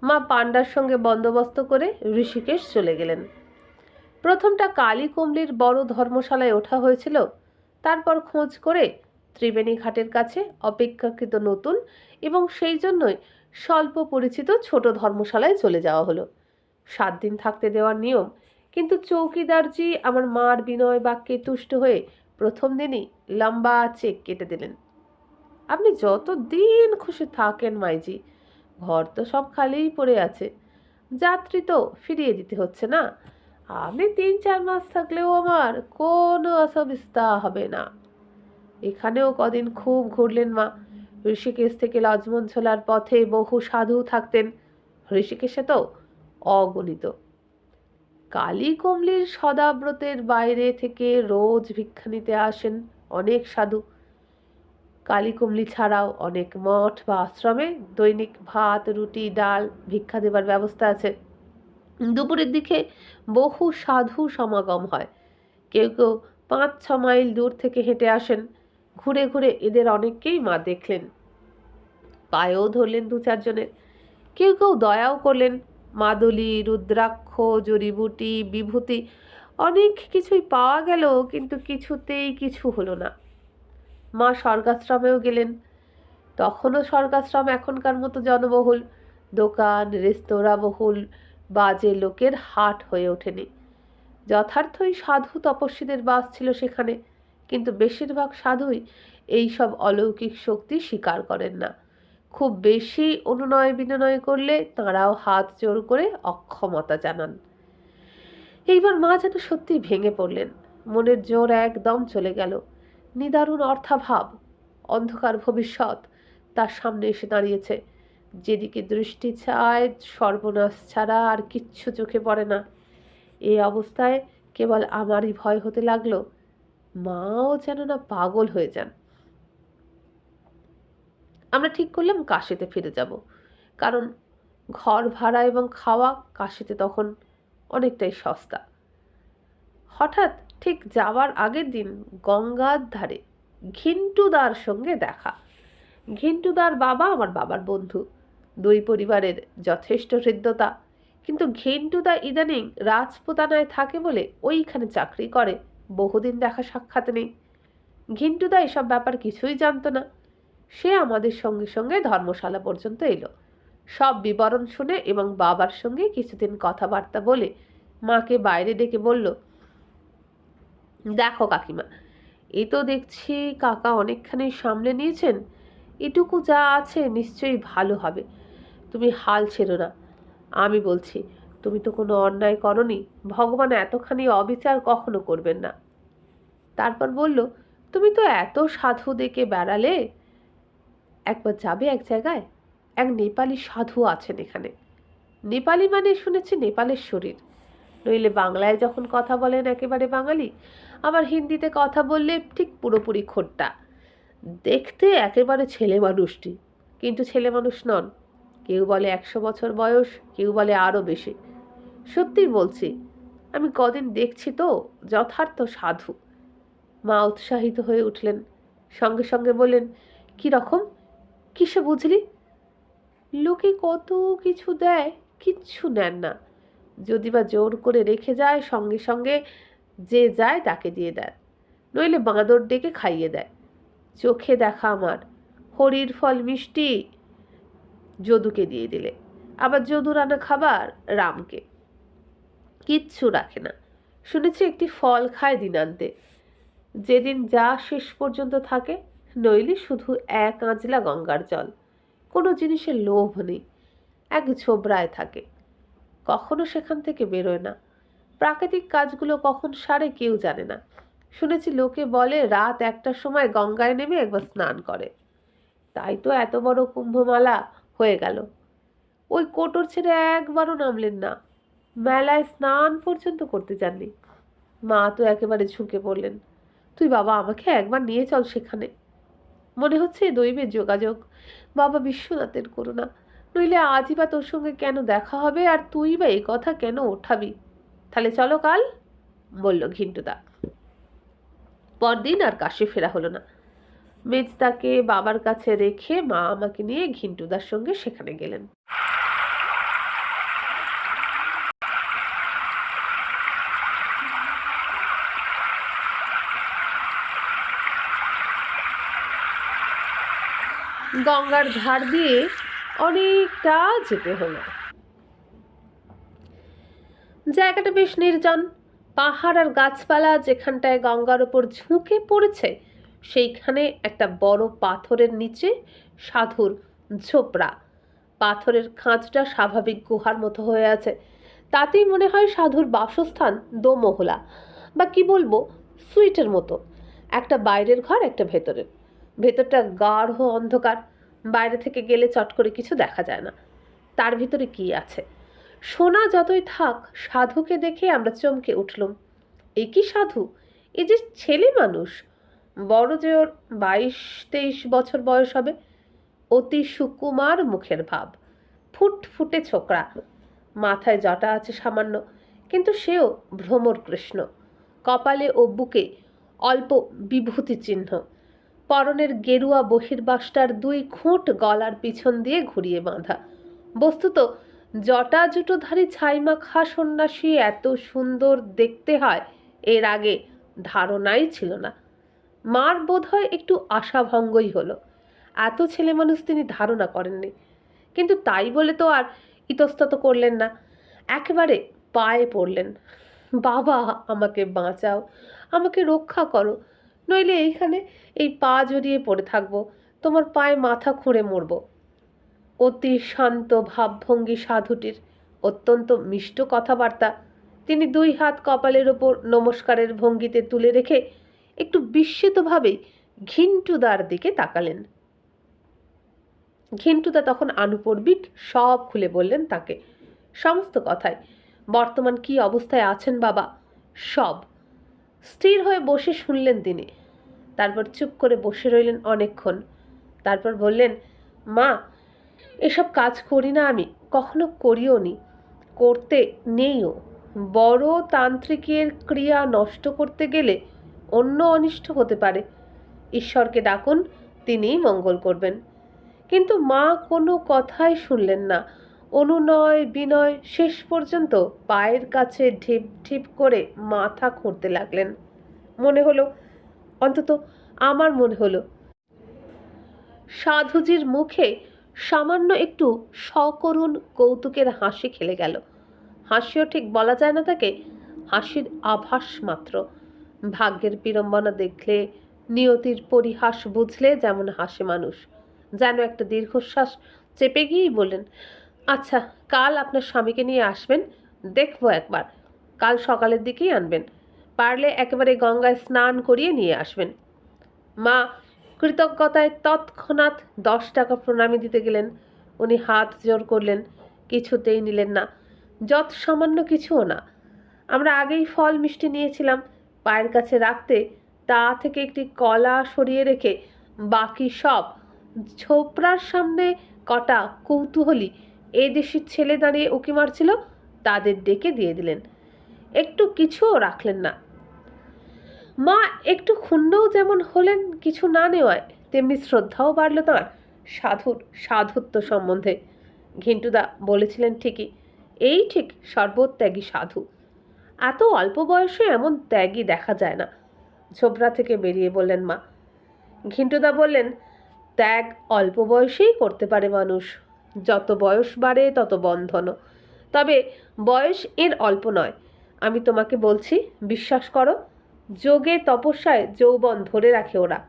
মা পাণ্ডার সঙ্গে বন্দোবস্ত করে ঋষিকেশ চলে গেলেন। প্রথমটা কালী কুমলির বড় ধর্মশালায় ওঠা হয়েছিল, তারপর খোঁজ করে ত্রিবেণী ঘাটের কাছে অপেক্ষাকৃত নতুন এবং সেই জন্যই স্বল্প পরিচিত ছোট ধর্মশালায় চলে যাওয়া হলো। 7 দিন থাকতে দেওয়ার নিয়ম, কিন্তু চৌকিদারজি আমার মার বিনয় বাক্যে তুষ্ট হয়ে প্রথম দিনই লম্বা চেক কেটে দিলেন। আপনি যত দিন খুশি থাকেন মাইজি, ঘর তো সব খালিই পড়ে আছে, যাত্রী তো ফিরিয়ে দিতে হচ্ছে না। আপনি 3-4 মাস থাকলেও আমার কোনো অসুবিধা হবে না। এখানেও কদিন খুব ঘুরলেন মা। ঋষিকেশ থেকে লজমন ছোলার পথে বহু সাধু থাকতেন, ঋষিকেশে তো অগণিত। কালী কমলির সদাব্রতের বাইরে থেকে রোজ ভিক্ষা নিতে আসেন অনেক সাধু। কালীকুমলি ছাড়াও অনেক মঠ বা আশ্রমে দৈনিক ভাত, রুটি, ডাল ভিক্ষা দেবার ব্যবস্থা আছে। দুপুরের দিকে বহু সাধু সমাগম হয়। কেউ কেউ 5-6 মাইল দূর থেকে হেঁটে আসেন। ঘুরে ঘুরে এদের অনেককেই মা দেখলেন, পায়েও ধরলেন 2-4 জনের। কেউ কেউ দয়াও করলেন। মাদুলি, রুদ্রাক্ষ, জড়িবুটি, বিভূতি অনেক কিছুই পাওয়া গেল, কিন্তু কিছুতেই কিছু হলো না। মা স্বর্গাশ্রমেও গেলেন। তখনও স্বর্গাশ্রম এখনকার মতো জনবহুল, দোকান রেস্তোরাঁ বহুল, বাজে লোকের হাট হয়ে ওঠেনি। যথার্থই সাধু তপস্বীদের বাস ছিল সেখানে, কিন্তু বেশিরভাগ সাধুই এই সব অলৌকিক শক্তি স্বীকার করেন না। খুব বেশি অনুনয় বিনয় করলে তাঁরাও হাত জোড় করে অক্ষমতা জানান। এইবার মা যেন সত্যি ভেঙে পড়লেন। মনের জোর একদম চলে গেল। নিদারুণ অর্থাভাব, অন্ধকার ভবিষ্যৎ তার সামনে এসে দাঁড়িয়েছে। যেদিকে দৃষ্টি চায় সর্বনাশ ছাড়া আর কিচ্ছু চোখে পড়ে না। এই অবস্থায় কেবল আমারই ভয় হতে লাগলো, মাও যেন না পাগল হয়ে যান। আমরা ঠিক করলাম কাশিতে ফিরে যাব, কারণ ঘর ভাড়া এবং খাওয়া কাশিতে তখন অনেকটাই সস্তা। হঠাৎ ঠিক যাওয়ার আগের দিন গঙ্গার ধারে ঘিন্টুদার সঙ্গে দেখা। ঘিন্টুদার বাবা আমার বাবার বন্ধু, দুই পরিবারের যথেষ্ট হৃদ্যতা। কিন্তু ঘিন্টুদা ইদানিং রাজপুতানায় থাকে বলে ওইখানে চাকরি করে, বহুদিন দেখা সাক্ষাৎ নেই। ঘিন্টুদা এসব ব্যাপার কিছুই জানতো না। সে আমাদের সঙ্গে সঙ্গে ধর্মশালা পর্যন্ত এলো। সব বিবরণ শুনে এবং বাবার সঙ্গে কিছুদিন কথাবার্তা বলে মাকে বাইরে ডেকে বলল, দেখো কাকিমা, এই তো দেখছি কাকা অনেকখানি সামলে নিয়েছেন, এটুকু যা আছে নিশ্চয়ই ভালো হবে। তুমি হাল ছেড়ো না। আমি বলছি, তুমি তো কোনো অন্যায় করনি, ভগবান এতখানি অবিচার কখনো করবেন না। তারপর বলল, তুমি তো এত সাধু দেখে বেড়ালে, একবার যাবে এক জায়গায়। এক নেপালি সাধু আছেন এখানে। নেপালি মানে শুনেছি নেপালের শরীর, নইলে বাংলায় যখন কথা বলেন একেবারে বাঙালি, আবার হিন্দিতে কথা বললে ঠিক পুরোপুরি খোট্টা। দেখতে একেবারে ছেলে মানুষটি, কিন্তু ছেলে মানুষ নন। কেউ বলে 100 বছর বয়স, কেউ বলে আরও বেশি। সত্যিই বলছি, আমি কদিন দেখছি তো, যথার্থ সাধু। মা উৎসাহিত হয়ে উঠলেন, সঙ্গে সঙ্গে বললেন, কি রকম, কিসে বুঝলি? লোকে কত কিছু দেয়, কিচ্ছু নেন না। যদি বা জোর করে রেখে যায়, সঙ্গে সঙ্গে যে যায় তাকে দিয়ে দেন, নইলে বাঁদর ডেকে খাইয়ে দেয়। চোখে দেখা আমার, হরির ফল মিষ্টি যদুকে দিয়ে দিলে, আবার যদু রান্না খাবার রামকে, কিচ্ছু রাখে না। শুনেছি একটি ফল খায় দিনান্তে, যেদিন যা শেষ পর্যন্ত থাকে, নইলে শুধু এক আঁজলা গঙ্গার জল। কোনো জিনিসের লোভ নেই, এক ঝোবরায় থাকে, কখনো সেখান থেকে বেরোয় না। প্রাকৃতিক কাজগুলো কখন সারে কেউ জানে না। শুনেছি লোকে বলে রাত 1টার সময় গঙ্গায় নেমে একবার স্নান করে, তাই তো এত বড় কুম্ভমেলা হয়ে গেল। ওই কোটর ছেড়ে একবারও নামলেন না, মেলায় স্নান পর্যন্ত করতে যাননি। মা তো একেবারে ঝুঁকে পড়লেন। তুই বাবা আমাকে একবার নিয়ে চল সেখানে, মনে হচ্ছে দৈবের যোগাযোগ, বাবা বিশ্বনাথের করুণা, নইলে আজই বা তোর সঙ্গে কেন দেখা হবে, আর তুই বা এই কথা কেন ওঠাবি? তাহলে চলো কাল, বলল ঘিন্টুদা। পরদিন আর কাশি ফেরা হলো না। মেজদাকে বাবার কাছে রেখে মা আমাকে নিয়ে ঘিন্টুদার সঙ্গে সেখানে গেলেন। গঙ্গার ধার দিয়ে অনেকটা যেতে হলো। জায়গাটা বেশ নির্জন, পাহাড় আর গাছপালা যেখানটায় গঙ্গার ওপর ঝুঁকে পড়েছে সেইখানে একটা বড় পাথরের নিচে সাধুর ঝোপড়া। পাথরের খাঁজটা স্বাভাবিক গুহার মতো হয়ে আছে, তাতেই মনে হয় সাধুর বাসস্থান দোমহলা, বা কি বলবো, সুইটের মতো। একটা বাইরের ঘর, একটা ভেতরের। ভেতরটা গাঢ় অন্ধকার, বাইরে থেকে গেলে চট করে কিছু দেখা যায় না তার ভিতরে কি আছে। সোনা যতই থাক, সাধুকে দেখে আমরা চমকে উঠলুম। এ কি সাধু, এ যে ছেলে মানুষ, বড় যে ওর 22-23 বছর বয়স হবে। অতি সুকুমার মুখের ভাব, ফুটফুটে ছোকরা, মাথায় জটা আছে সামান্য, কিন্তু সেও ভ্রমর কৃষ্ণ। কপালে ও বুকে অল্প বিভূতি চিহ্ন। পরনের গেরুয়া বহির্বাসটার 2 খুঁট গলার পিছন দিয়ে ঘুরিয়ে বাঁধা। বস্তুত জটা জুটোধারী ছাইমাখা সন্ন্যাসী এত সুন্দর দেখতে হয় এর আগে ধারণাই ছিল না। মার বোধ হয় একটু আশাভঙ্গই হলো, এত ছেলে মানুষ তিনি ধারণা করেননি। কিন্তু তাই বলে তো আর ইতস্তত করলেন না, একেবারে পায়ে পড়লেন। বাবা আমাকে বাঁচাও, আমাকে রক্ষা করো, নইলে এইখানে এই পা জড়িয়ে পড়ে থাকবো, তোমার পায়ে মাথা খুঁড়ে মরব। অতি শান্ত ভাবভঙ্গি সাধুটির, অত্যন্ত মিষ্ট কথাবার্তা। তিনি 2 হাত কপালের ওপর নমস্কারের ভঙ্গিতে তুলে রেখে একটু বিস্মিতভাবেই ঘিন্টুদার দিকে তাকালেন। ঘিন্টুদা তখন আনুপর্বিক সব খুলে বললেন তাকে, সমস্ত কথাই। বর্তমান কি অবস্থায় আছেন বাবা, সব। স্থির হয়ে বসে শুনলেন তিনি। তারপর চুপ করে বসে রইলেন অনেকক্ষণ। তারপর বললেন, মা, এসব কাজ করি না আমি, কখনো করিও নি, করতে নেইও। বড় তান্ত্রিকের ক্রিয়া নষ্ট করতে গেলে অন্য অনিষ্ট হতে পারে। ঈশ্বরকে ডাকুন, তিনিই মঙ্গল করবেন। কিন্তু মা কোনো কথাই শুনলেন না। অনুনয় বিনয় শেষ পর্যন্ত পায়ের কাছে ঢিপ ঢিপ করে মাথা খুঁড়তে লাগলেন। মনে হলো, অন্তত আমার মনে হলো, সাধুজির মুখে সামান্য একটু সকরুণ কৌতুকের হাসি খেলে গেল। হাসিও ঠিক বলা যায় না তাকে, হাসির আভাস মাত্র। ভাগ্যের বিড়ম্বনা দেখলে, নিয়তির পরিহাস বুঝলে যেমন হাসে মানুষ। যেন একটা দীর্ঘশ্বাস চেপে গিয়েই বললেন, আচ্ছা, কাল আপনার স্বামীকে নিয়ে আসবেন, দেখবো একবার। কাল সকালের দিকেই আনবেন, পারলে একেবারে গঙ্গায় স্নান করিয়ে নিয়ে আসবেন। মা কৃতজ্ঞতায় তৎক্ষণাৎ 10 টাকা প্রণামী দিতে গেলেন। উনি হাত জোর করলেন, কিছুতেই নিলেন না, যত সামান্য কিছুও না। আমরা আগেই ফল মিষ্টি নিয়েছিলাম, পায়ের কাছে রাখতে তা থেকে একটি কলা সরিয়ে রেখে বাকি সব ছোপড়ার সামনে কটা কৌতূহলী এদেশি ছেলে দাঁড়িয়ে উঁকি মারছিল তাদের ডেকে দিয়ে দিলেন। একটু কিছুও রাখলেন না। মা একটু ক্ষুণ্ণও যেমন হলেন কিছু না নেওয়ায়, তেমনি শ্রদ্ধাও বাড়ল তাঁর সাধুর সাধুত্ব সম্বন্ধে। ঘিন্টুদা বলেছিলেন ঠিকই, এই ঠিক সর্বত্যাগী সাধু। এত অল্প বয়সে এমন ত্যাগী দেখা যায় না। ঝোপড়া থেকে বেরিয়ে বললেন মা। ঘিন্টুদা বললেন, ত্যাগ অল্প বয়সেই করতে পারে মানুষ, যত বয়স বাড়ে তত বন্ধনও। তবে বয়স এর অল্প নয়, আমি তোমাকে বলছি, বিশ্বাস করো, যোগে তপস্যায় যৌবন ধরে রাখে ওরা।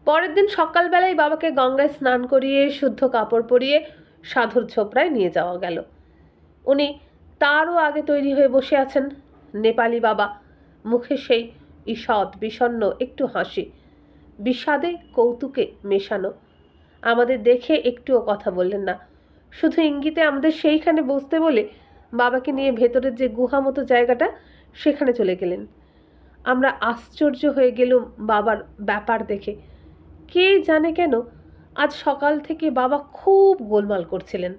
পরের দিন সকালবেলায় বাবাকে গঙ্গায় স্নান করিয়ে শুদ্ধ কাপড় পরিয়ে সাধুর ঝোপড়ায় নিয়ে যাওয়া গেল। উনি তারও আগে তৈরি হয়ে বসে আছেন। নেপালি বাবা, মুখে সেই ঈষৎ বিষণ্ণ একটু হাসি, বিষাদে কৌতুকে মেশানো। আমাদের দেখে একটুও কথা বললেন না, শুধু ইঙ্গিতে আমাদের সেইখানে বসতে বলে বাবাকে নিয়ে ভেতরের যে গুহা মতো জায়গাটা সেখানে চলে গেলেন। আমরা আশ্চর্য হয়ে গেলুম বাবার ব্যাপার দেখে। কে জানে কেন আজ সকাল থেকে বাবা খুব গোলমাল করছিলেন।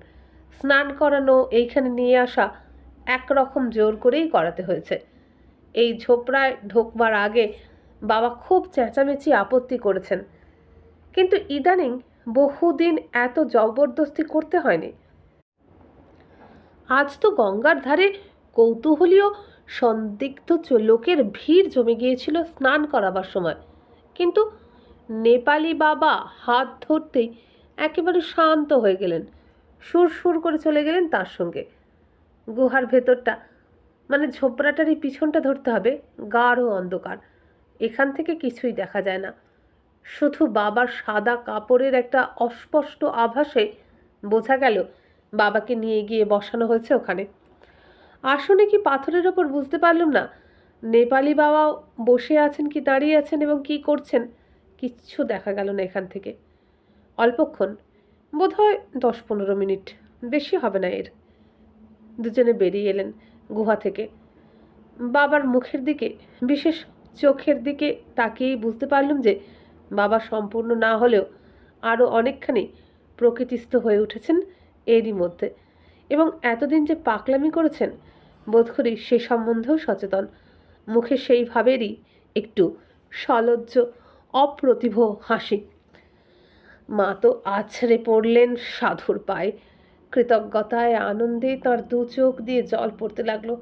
স্নান করানো, এইখানে নিয়ে আসা একরকম জোর করেই করাতে হয়েছে। এই ঝোপড়ায় ঢোকবার আগে বাবা খুব চেঁচামেচি আপত্তি করেছেন, কিন্তু ইদানিং বহুদিন এত জবরদস্তি করতে হয়নি। আজ তো গঙ্গার ধারে কৌতূহলী ও সন্দিগ্ধ লোকের ভিড় জমে গিয়েছিল স্নান করাবার সময়, কিন্তু নেপালি বাবা হাত ধরতেই একেবারে শান্ত হয়ে গেলেন, সুর করে চলে গেলেন তার সঙ্গে। গুহার ভেতরটা, মানে ঝোপড়াটারই পিছনটা ধরতে হবে, গাঢ় অন্ধকার, এখান থেকে কিছুই দেখা যায় না। শুধু বাবার সাদা কাপড়ের একটা অস্পষ্ট আভাসে বোঝা গেল বাবাকে নিয়ে গিয়ে বসানো হয়েছে ওখানে। আসনে কি পাথরের ওপর বুঝতে পারলাম না। নেপালি বাবা বসে আছেন কি দাঁড়িয়ে আছেন এবং কি করছেন কিচ্ছু দেখা গেল না এখান থেকে। অল্পক্ষণ, বোধহয় 10-15 মিনিট, বেশি হবে না এর। দুজনে বেরিয়ে এলেন গুহা থেকে। বাবার মুখের দিকে, বিশেষ চোখের দিকে তাকিয়েই বুঝতে পারলাম যে বাবা সম্পূর্ণ না হলেও আরও অনেকখানি প্রকৃতিস্থ হয়ে উঠেছেন এরই মধ্যে, এবং এতদিন যে পাগলামি করেছেন বোধ করি সে সম্বন্ধেও সচেতন। মুখে সেইভাবেরই একটু সলজ্জ অপ্রতিভ হাসি। মা তো আছড়ে পড়লেন সাধুর পায়ে। কৃতজ্ঞতায় আনন্দে তাঁর দু চোখ দিয়ে জল পড়তে লাগলো।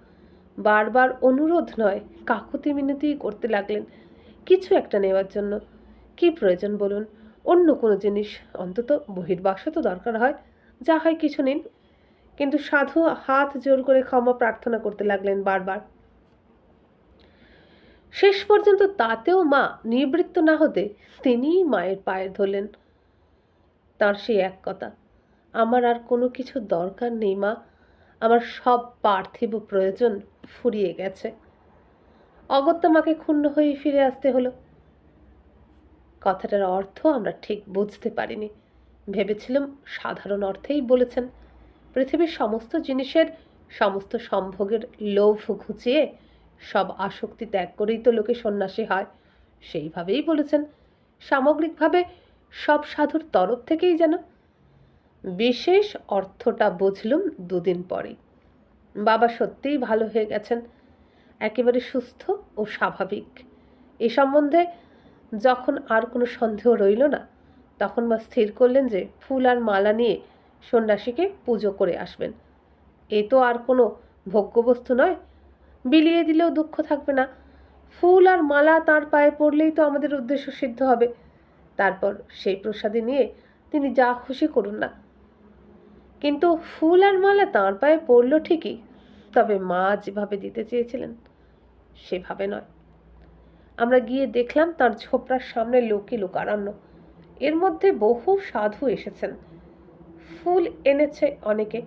বারবার অনুরোধ নয়, কাকুতি মিনতিই করতে লাগলেন কিছু একটা নেওয়ার জন্য। কি প্রয়োজন বলুন? অন্য কোনো জিনিস, অন্তত বহির্বাসও তো দরকার হয়। যা হয় কিছু নিন। কিন্তু সাধু হাত জোর করে ক্ষমা প্রার্থনা করতে লাগলেন বারবার। শেষ পর্যন্ত তাতেও মা নিবৃত্ত না হতে তিনিই মায়ের পায়ে ধরলেন। তার সেই এক কথা, আমার আর কোনো কিছু দরকার নেই মা, আমার সব পার্থিব প্রয়োজন ফুরিয়ে গেছে। অগত্যা মাকে ক্ষুণ্ণ হয়ে ফিরে আসতে হলো। কথাটার অর্থ আমরা ঠিক বুঝতে পারিনি, ভেবেছিলাম সাধারণ অর্থেই বলেছেন। পৃথিবীর সমস্ত জিনিসের, সমস্ত সম্ভোগের লোভ ঘুচিয়ে সব আসক্তি ত্যাগ করেই তো লোকে সন্ন্যাসী হয়, সেইভাবেই বলেছেন। সামগ্রিকভাবে সব সাধুর তরফ থেকেই যেন। বিশেষ অর্থটা বুঝলুম দুদিন পরেই। বাবা সত্যিই ভালো হয়ে গেছেন, একেবারে সুস্থ ও স্বাভাবিক। এ সম্বন্ধে যখন আর কোনো সন্দেহ রইল না, তখন মা স্থির করলেন যে ফুল আর মালা নিয়ে সন্ন্যাসীকে পুজো করে আসবেন। এ তো আর কোনো ভোগ্যবস্তু নয়, বিলিয়ে দিলেও দুঃখ থাকবে না। ফুল আর মালা তাঁর পায়ে পড়লেই তো আমাদের উদ্দেশ্য সিদ্ধ হবে। তারপর সেই প্রসাদী নিয়ে তিনি যা খুশি করুন না। কিন্তু ফুল আর মালা তাঁর পায়ে পড়ল ঠিকই, তবে মা যেভাবে দিতে চেয়েছিলেন সেভাবে নয়। আমরা গিয়ে দেখলাম তার ঝোপড়ার সামনে লোকে লোকারণ্য। এর মধ্যে বহু সাধু এসেছেন। ফুল এনেছে অনেকে।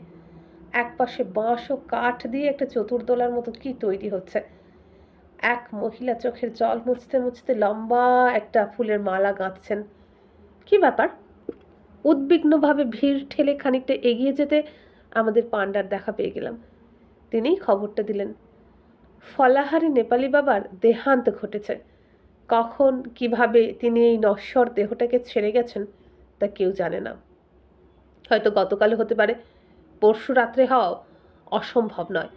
একপাশে বাঁশ ও কাঠ দিয়ে একটা চতুর্দোলার মতো কি তৈরি হচ্ছে। এক মহিলা চোখের জল মুছতে মুছতে লম্বা একটা ফুলের মালা গাঁথছেন। কি ব্যাপার? উদ্বিগ্নভাবে ভিড় ঠেলে খানিকটা এগিয়ে যেতে আমাদের পাণ্ডার দেখা পেয়ে গেলাম। তিনিই খবরটা দিলেন, ফলাহারি নেপালি বাবার দেহান্ত ঘটেছে। কখন কিভাবে তিনি এই নশ্বর দেহটাকে ছেড়ে গেছেন তা কেউ জানে না। হয়তো গতকাল হতে পারে, পরশু রাত্রে হওয়াও অসম্ভব নয়।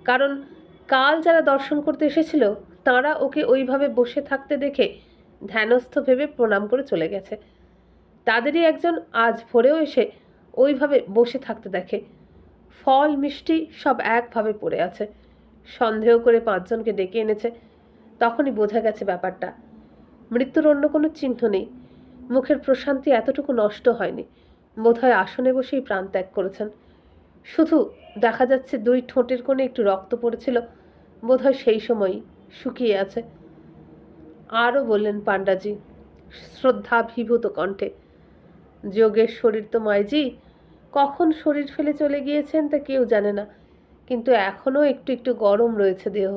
কারণ কাল যারা দর্শন করতে এসেছিল তারা ওকে ওইভাবে বসে থাকতে দেখে ধ্যানস্থ ভেবে প্রণাম করে চলে গেছে। তাদেরই একজন আজ ভোরেও এসে ওইভাবে বসে থাকতে দেখে। ফল মিষ্টি সব একভাবে পড়ে আছে। সন্দেহ করে 5 জনকে ডেকে এনেছে। তখনই বোঝা গেছে ব্যাপারটা। মৃত্যুর অন্য কোনো চিহ্ন নেই। মুখের প্রশান্তি এতটুকু নষ্ট হয়নি। বোধহয় আসনে বসেই প্রাণ ত্যাগ করেছেন। শুধু দেখা যাচ্ছে 2 ঠোঁটের কোণে একটু রক্ত পড়েছিল, বোধহয় সেই সময়ই শুকিয়ে আছে। আরও বললেন পাণ্ডাজি শ্রদ্ধাভিভূত কণ্ঠে, যোগের শরীর তো মাইজি, কখন শরীর ফেলে চলে গিয়েছেন তা কেউ জানে না, কিন্তু এখনও একটু একটু গরম রয়েছে দেহ।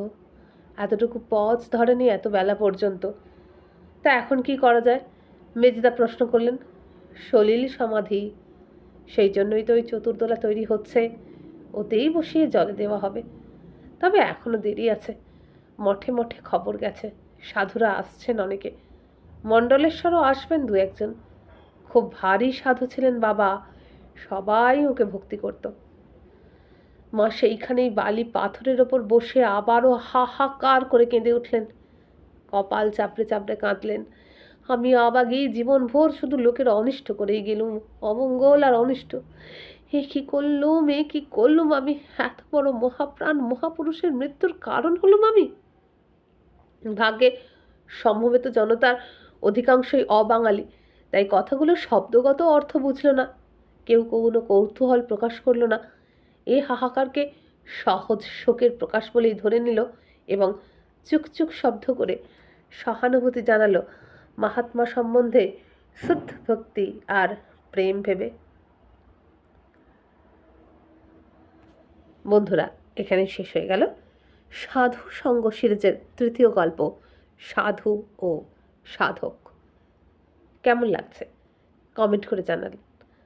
এতটুকু পজ ধরেনি এত বেলা পর্যন্ত। তা এখন কি করা যায়? মেজদা প্রশ্ন করলেন। সলিল সমাধি, সেই জন্যই তো ওই চতুর্দলা তৈরি হচ্ছে, ওতেই বসিয়ে জলে দেওয়া হবে। তবে এখনো দেরি আছে, মঠে মঠে খবর গেছে, সাধুরা আসছেন অনেকে, মণ্ডলেশ্বরও আসবেন দু একজন। খুব ভারী সাধু ছিলেন বাবা, সবাই ওকে ভক্তি করত। মা সেইখানেই বালি পাথরের ওপর বসে আবারও হাহাকার করে কেঁদে উঠলেন, কপাল চাপড়ে চাপড়ে কাঁদলেন। আমি আবাগেই জীবনভর শুধু লোকের অনিষ্ট করেই গেলুম, অমঙ্গল আর অনিষ্ট। এ কী করলুম, এ কী করলুম আমি, এত বড় মহাপ্রাণ মহাপুরুষের মৃত্যুর কারণ হলুম আমি। ভাগ্যে সমবেত জনতার অধিকাংশই অবাঙালি, তাই কথাগুলোর শব্দগত অর্থ বুঝল না, কেউ কোনো কৌতূহল প্রকাশ করল না। এ হাহাকারকে সহজ শোকের প্রকাশ বলেই ধরে নিল এবং চুকচুক শব্দ করে সহানুভূতি জানালো মাহাত্মা সম্বন্ধে শুদ্ধ ভক্তি আর প্রেম ভেবে। বন্ধুরা, এখানে শেষ হয়ে গেল সাধু সঙ্গ সিরিজের তৃতীয় গল্প, সাধু ও সাধক। কেমন লাগছে কমেন্ট করে জানান,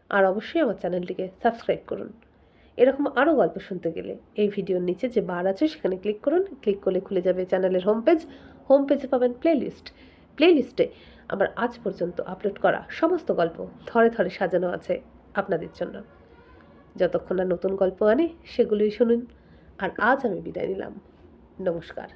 আর অবশ্যই আমার চ্যানেলটিকে সাবস্ক্রাইব করুন। এরকম আরও গল্প শুনতে গেলে এই ভিডিওর নিচে যে বার আছে সেখানে ক্লিক করুন, ক্লিক করলে খুলে যাবে চ্যানেলের হোম পেজে পাবেন প্লেলিস্টে আমার আজ পর্যন্ত আপলোড করা সমস্ত গল্প ধরে ধরে সাজানো আছে আপনাদের জন্য। যতক্ষণ না নতুন গল্প আনি সেগুলোই শুনুন। আর আজ আমি বিদায় নিলাম, নমস্কার।